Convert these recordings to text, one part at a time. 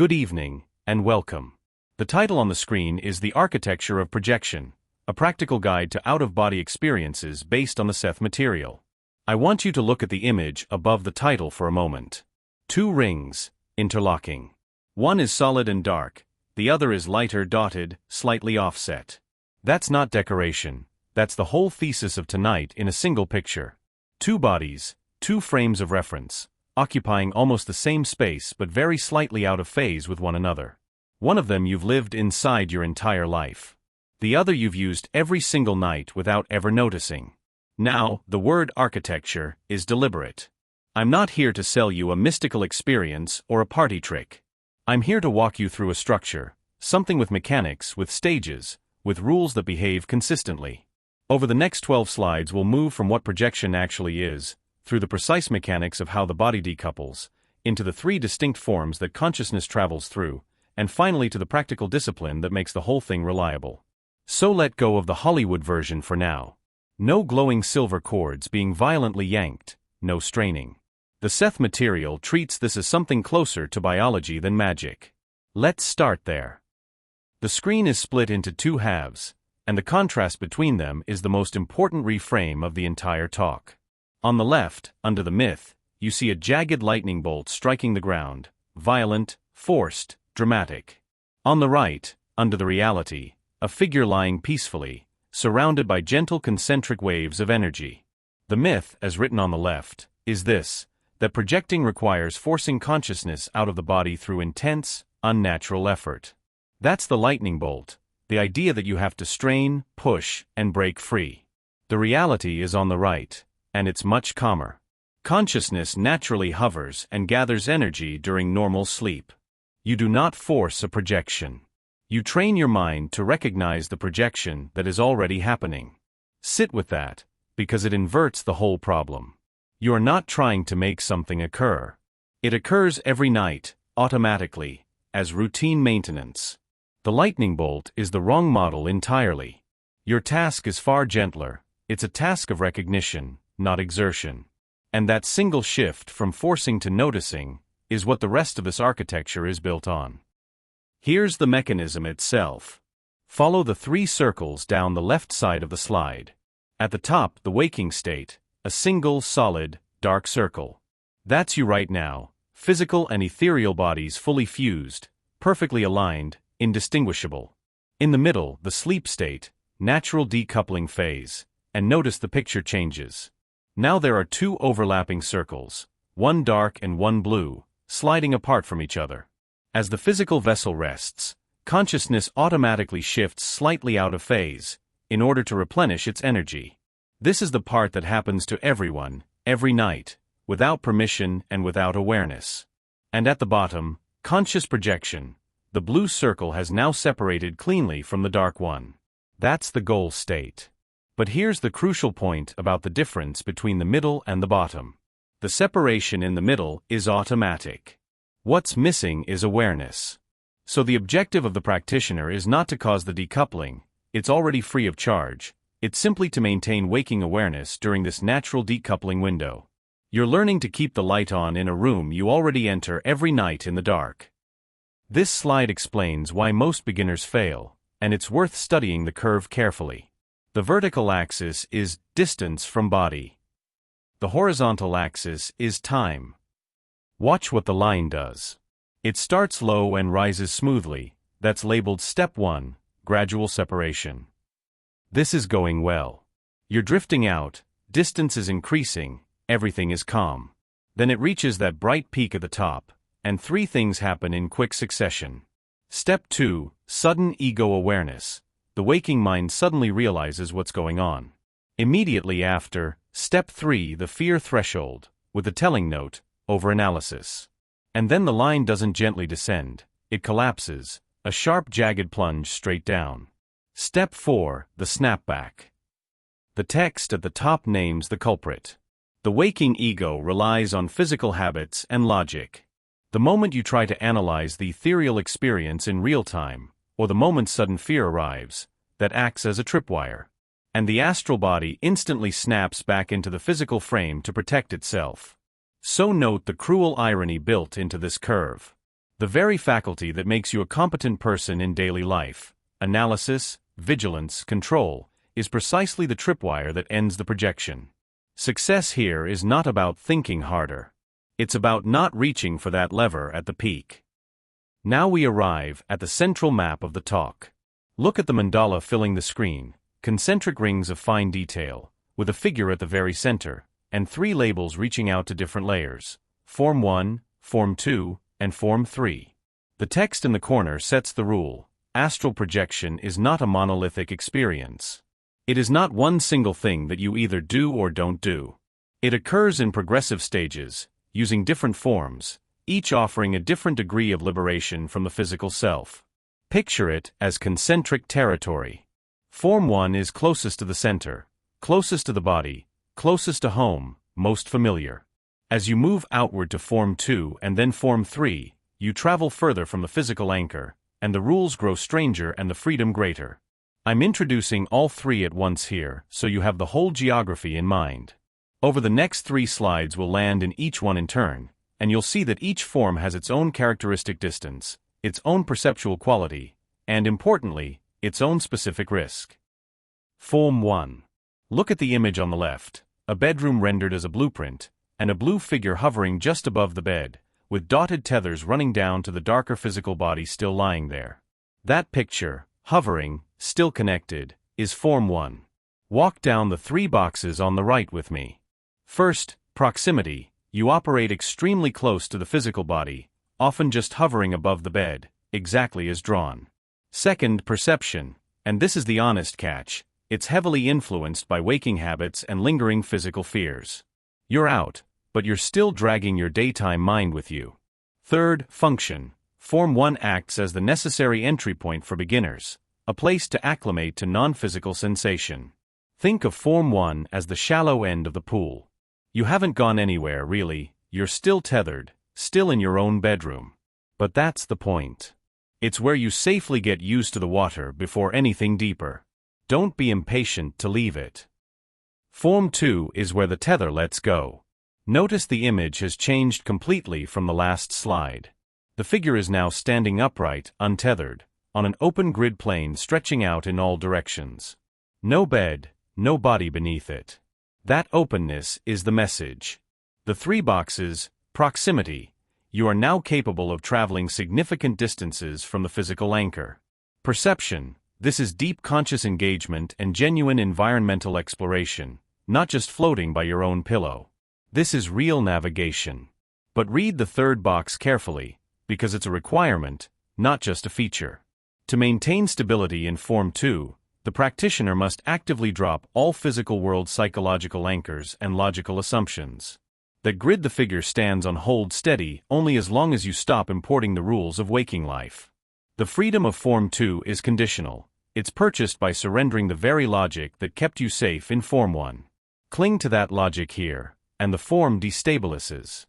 Good evening, and welcome. The title on the screen is The Architecture of Projection, a practical guide to out-of-body experiences based on the Seth material. I want you to look at the image above the title for a moment. Two rings, interlocking. One is solid and dark, the other is lighter dotted, slightly offset. That's not decoration, that's the whole thesis of tonight in a single picture. Two bodies, two frames of reference, occupying almost the same space but very slightly out of phase with one another. One of them you've lived inside your entire life. The other you've used every single night without ever noticing. Now, the word architecture is deliberate. I'm not here to sell you a mystical experience or a party trick. I'm here to walk you through a structure, something with mechanics, with stages, with rules that behave consistently. Over the next 12 slides we'll move from what projection actually is, through the precise mechanics of how the body decouples, into the three distinct forms that consciousness travels through, and finally to the practical discipline that makes the whole thing reliable. So let go of the Hollywood version for now. No glowing silver cords being violently yanked, no straining. The Seth material treats this as something closer to biology than magic. Let's start there. The screen is split into two halves, and the contrast between them is the most important reframe of the entire talk. On the left, under the myth, you see a jagged lightning bolt striking the ground, violent, forced, dramatic. On the right, under the reality, a figure lying peacefully, surrounded by gentle concentric waves of energy. The myth, as written on the left, is this, that projecting requires forcing consciousness out of the body through intense, unnatural effort. That's the lightning bolt, the idea that you have to strain, push, and break free. The reality is on the right, and it's much calmer. Consciousness naturally hovers and gathers energy during normal sleep. You do not force a projection. You train your mind to recognize the projection that is already happening. Sit with that, because it inverts the whole problem. You are not trying to make something occur. It occurs every night, automatically, as routine maintenance. The lightning bolt is the wrong model entirely. Your task is far gentler. It's a task of recognition, not exertion. And that single shift from forcing to noticing is what the rest of this architecture is built on. Here's the mechanism itself. Follow the three circles down the left side of the slide. At the top, the waking state, a single, solid, dark circle. That's you right now, physical and ethereal bodies fully fused, perfectly aligned, indistinguishable. In the middle, the sleep state, natural decoupling phase, and notice the picture changes. Now there are two overlapping circles, one dark and one blue, sliding apart from each other. As the physical vessel rests, consciousness automatically shifts slightly out of phase, in order to replenish its energy. This is the part that happens to everyone, every night, without permission and without awareness. And at the bottom, conscious projection, the blue circle has now separated cleanly from the dark one. That's the goal state. But here's the crucial point about the difference between the middle and the bottom. The separation in the middle is automatic. What's missing is awareness. So the objective of the practitioner is not to cause the decoupling, it's already free of charge, it's simply to maintain waking awareness during this natural decoupling window. You're learning to keep the light on in a room you already enter every night in the dark. This slide explains why most beginners fail, and it's worth studying the curve carefully. The vertical axis is distance from body. The horizontal axis is time. Watch what the line does. It starts low and rises smoothly. That's labeled Step 1, gradual separation. This is going well. You're drifting out, distance is increasing, everything is calm. Then it reaches that bright peak at the top, and three things happen in quick succession. Step 2, sudden ego awareness. The waking mind suddenly realizes what's going on. Immediately after, Step 3, the fear threshold, with the telling note, overanalysis. And then the line doesn't gently descend, it collapses, a sharp jagged plunge straight down. Step 4, the snapback. The text at the top names the culprit. The waking ego relies on physical habits and logic. The moment you try to analyze the ethereal experience in real time, or the moment sudden fear arrives, that acts as a tripwire. And the astral body instantly snaps back into the physical frame to protect itself. So note the cruel irony built into this curve. The very faculty that makes you a competent person in daily life, analysis, vigilance, control, is precisely the tripwire that ends the projection. Success here is not about thinking harder. It's about not reaching for that lever at the peak. Now we arrive at the central map of the talk. Look at the mandala filling the screen, concentric rings of fine detail, with a figure at the very center, and 3 labels reaching out to different layers: Form 1, Form 2, and Form 3. The text in the corner sets the rule: astral projection is not a monolithic experience. It is not one single thing that you either do or don't do. It occurs in progressive stages, using different forms, each offering a different degree of liberation from the physical self. Picture it as concentric territory. Form 1 is closest to the center, closest to the body, closest to home, most familiar. As you move outward to Form 2 and then Form 3, you travel further from the physical anchor, and the rules grow stranger and the freedom greater. I'm introducing all 3 at once here, so you have the whole geography in mind. Over the next 3 slides we'll land in each one in turn, and you'll see that each form has its own characteristic distance, its own perceptual quality, and importantly, its own specific risk. Form 1. Look at the image on the left, a bedroom rendered as a blueprint, and a blue figure hovering just above the bed, with dotted tethers running down to the darker physical body still lying there. That picture, hovering, still connected, is Form 1. Walk down the 3 boxes on the right with me. First, proximity. You operate extremely close to the physical body, often just hovering above the bed, exactly as drawn. Second, perception, and this is the honest catch: it's heavily influenced by waking habits and lingering physical fears. You're out, but you're still dragging your daytime mind with you. Third, function. Form 1 acts as the necessary entry point for beginners, a place to acclimate to non-physical sensation. Think of Form 1 as the shallow end of the pool. You haven't gone anywhere, really, you're still tethered, still in your own bedroom. But that's the point. It's where you safely get used to the water before anything deeper. Don't be impatient to leave it. Form 2 is where the tether lets go. Notice the image has changed completely from the last slide. The figure is now standing upright, untethered, on an open grid plane stretching out in all directions. No bed, no body beneath it. That openness is the message. The 3 boxes, proximity. You are now capable of traveling significant distances from the physical anchor. Perception. This is deep conscious engagement and genuine environmental exploration, not just floating by your own pillow. This is real navigation. But read the 3rd box carefully, because it's a requirement, not just a feature. To maintain stability in Form 2, the practitioner must actively drop all physical world psychological anchors and logical assumptions. That grid the figure stands on hold steady only as long as you stop importing the rules of waking life. The freedom of Form 2 is conditional. It's purchased by surrendering the very logic that kept you safe in Form 1. Cling to that logic here, and the form destabilizes.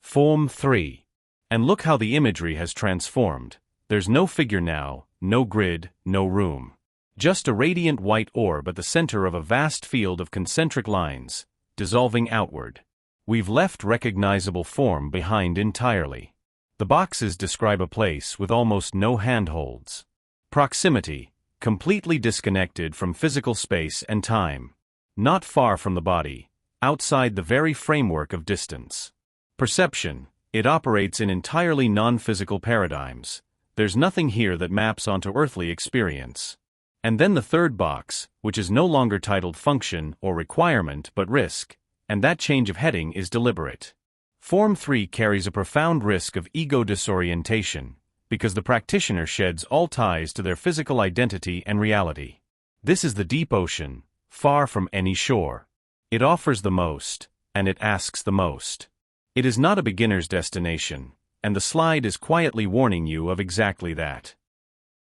Form 3. And look how the imagery has transformed. There's no figure now, no grid, no room. Just a radiant white orb at the center of a vast field of concentric lines, dissolving outward. We've left recognizable form behind entirely. The boxes describe a place with almost no handholds. Proximity, completely disconnected from physical space and time. Not far from the body, outside the very framework of distance. Perception, it operates in entirely non-physical paradigms. There's nothing here that maps onto earthly experience. And then the 3rd box, which is no longer titled function or requirement but risk, and that change of heading is deliberate. Form 3 carries a profound risk of ego disorientation, because the practitioner sheds all ties to their physical identity and reality. This is the deep ocean, far from any shore. It offers the most, and it asks the most. It is not a beginner's destination, and the slide is quietly warning you of exactly that.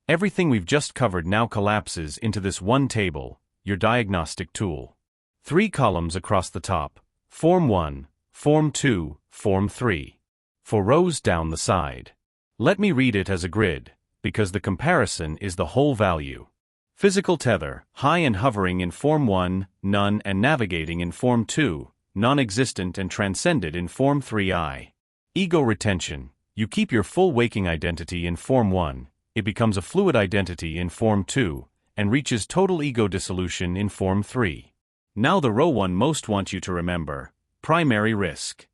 Everything we've just covered now collapses into this one table, your diagnostic tool. 3 columns across the top, Form 1, Form 2, Form 3. 4 rows down the side. Let me read it as a grid, because the comparison is the whole value. Physical tether, high and hovering in Form 1, none and navigating in Form 2, non-existent and transcended in Form 3I. Ego retention, You keep your full waking identity in Form 1, it becomes a fluid identity in Form 2, and reaches total ego dissolution in Form 3. Now the row 1 most want you to remember: primary risk.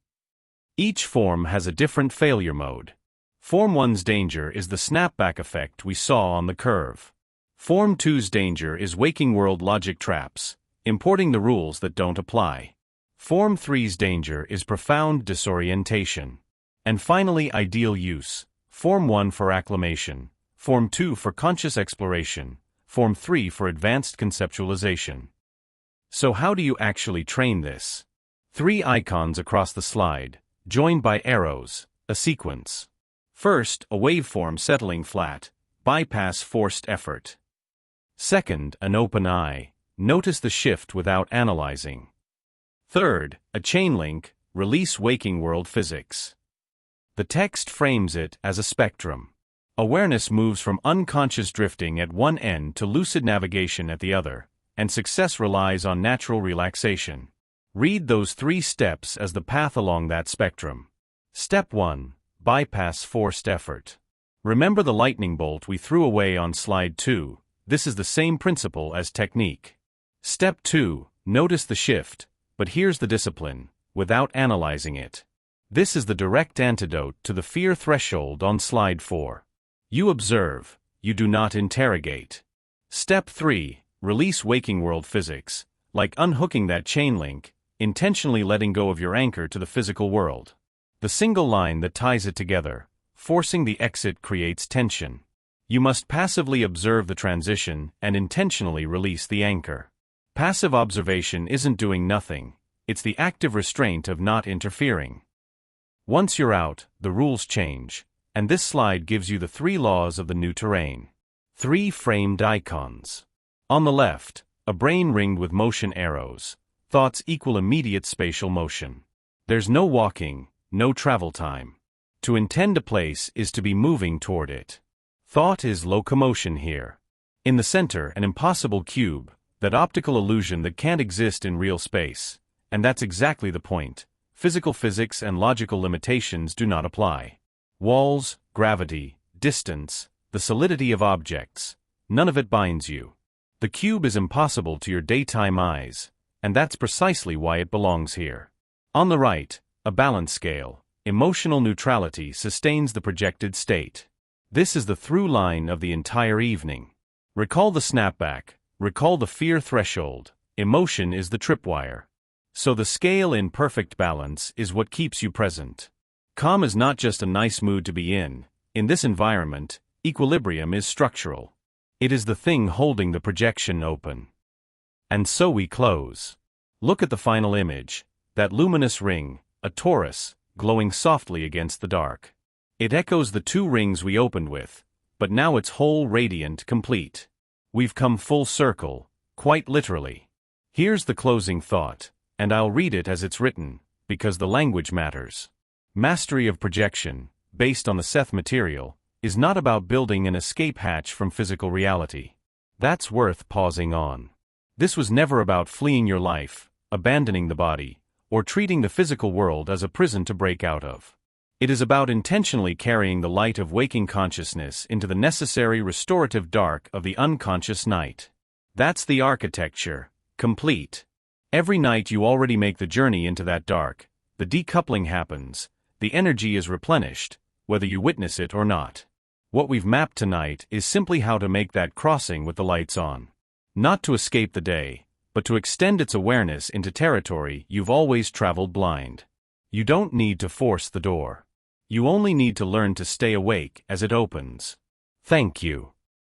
Each form has a different failure mode. Form 1's danger is the snapback effect we saw on the curve. Form 2's danger is waking world logic traps, importing the rules that don't apply. Form 3's danger is profound disorientation. And finally, ideal use: Form 1 for acclimation, Form 2 for conscious exploration, Form 3 for advanced conceptualization. So how do you actually train this? 3 icons across the slide, joined by arrows, a sequence. First, a waveform settling flat, bypass forced effort. Second, an open eye, notice the shift without analyzing. Third, a chain link, release waking world physics. The text frames it as a spectrum. Awareness moves from unconscious drifting at one end to lucid navigation at the other, and success relies on natural relaxation. Read those 3 steps as the path along that spectrum. Step 1. Bypass forced effort. Remember the lightning bolt we threw away on slide 2, this is the same principle as technique. Step 2. Notice the shift, but here's the discipline: without analyzing it. This is the direct antidote to the fear threshold on slide 4. You observe, you do not interrogate. Step 3. Release waking world physics, like unhooking that chain link, intentionally letting go of your anchor to the physical world. The single line that ties it together, forcing the exit, creates tension. You must passively observe the transition and intentionally release the anchor. Passive observation isn't doing nothing, it's the active restraint of not interfering. Once you're out, the rules change, and this slide gives you the 3 laws of the new terrain. 3 framed icons. On the left, a brain ringed with motion arrows. Thoughts equal immediate spatial motion. There's no walking, no travel time. To intend a place is to be moving toward it. Thought is locomotion here. In the center, an impossible cube, that optical illusion that can't exist in real space. And that's exactly the point. Physical physics and logical limitations do not apply. Walls, gravity, distance, the solidity of objects, none of it binds you. The cube is impossible to your daytime eyes, and that's precisely why it belongs here. On the right, a balance scale. Emotional neutrality sustains the projected state. This is the through line of the entire evening. Recall the snapback, recall the fear threshold. Emotion is the tripwire. So the scale in perfect balance is what keeps you present. Calm is not just a nice mood to be in this environment, equilibrium is structural. It is the thing holding the projection open. And so we close. Look at the final image, that luminous ring, a torus, glowing softly against the dark. It echoes the 2 rings we opened with, but now it's whole, radiant, complete. We've come full circle, quite literally. Here's the closing thought, and I'll read it as it's written, because the language matters. Mastery of projection, based on the Seth material, is not about building an escape hatch from physical reality. That's worth pausing on. This was never about fleeing your life, abandoning the body, or treating the physical world as a prison to break out of. It is about intentionally carrying the light of waking consciousness into the necessary restorative dark of the unconscious night. That's the architecture, complete. Every night you already make the journey into that dark, the decoupling happens, the energy is replenished, whether you witness it or not. What we've mapped tonight is simply how to make that crossing with the lights on. Not to escape the day, but to extend its awareness into territory you've always traveled blind. You don't need to force the door. You only need to learn to stay awake as it opens. Thank you.